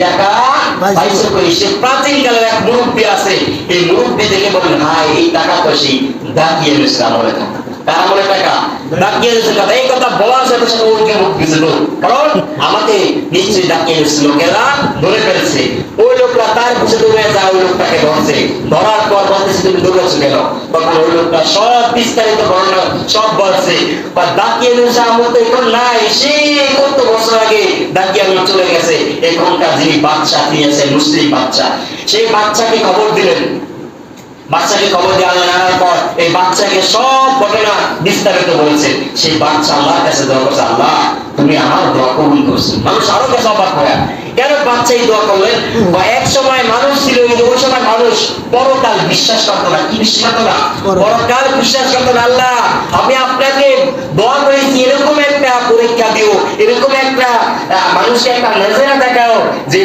টাকা পয়সা করে সে প্রাচীন কালের এক মুরব্বী আছে, এই মুরব্বী দেখে বলেন হ্যাঁ এই টাকা তো সেই দাকিয়ে নিচ্ছে আমলে টাকা, তার আমলে টাকা দাকিয়ে নিচ্ছে কথা। এই কথা বলার সাথে সাথে ওইকে মুখ গেছিল, কারণ আমাকে নিশ্চয়ই দাকিয়ে নিচ্ছে, লোকেরা ধরে ফেলছে। ওই লোকরা তার পিছনে দৌড়ে যায়, ওই লোকটাকে ধরছে, ধরার পর বলতেছে তুমি দৌড়াচ্ছ কেন? তখন ওই লোকটা সব বিস্তারিত বর্ণনা সব বলছে, বা দাকিয়ে নিচ্ছে আমল তো এখন নাই, সেই কত বছর আগে দাকিয়ে নিয়ে চলে গেছে। এখনকার যিনি বাচ্চা দিয়েছেন মুসলিম বাচ্চা, সেই বাচ্চাকে খবর দিলেন। বাচ্চাকে খবর দেওয়ার পর এই বাচ্চাকে সব ঘটনা বিস্তারিত বলছে। সেই বাচ্চা আল্লাহর কাছে দোয়া করছে, আল্লাহ তুমি আমার দোয়া কবুল করছো। মানুষ আরো কাছে অবাক হয়, কেন বাচ্চা এই দোয়া করলেন? বা এক সময় মানুষ ছিল, কিন্তু ওই সময় মানুষ পরকাল বিশ্বাস করতো না। কি বিশ্বাস করতো না? পরকাল বিশ্বাস করতো না। আল্লাহ আমি আপনাকে দোয়া করেছি, এরকম একটা পরীক্ষা দিও, এরকম একটা মানুষকে একটা নজরা দেখাও যে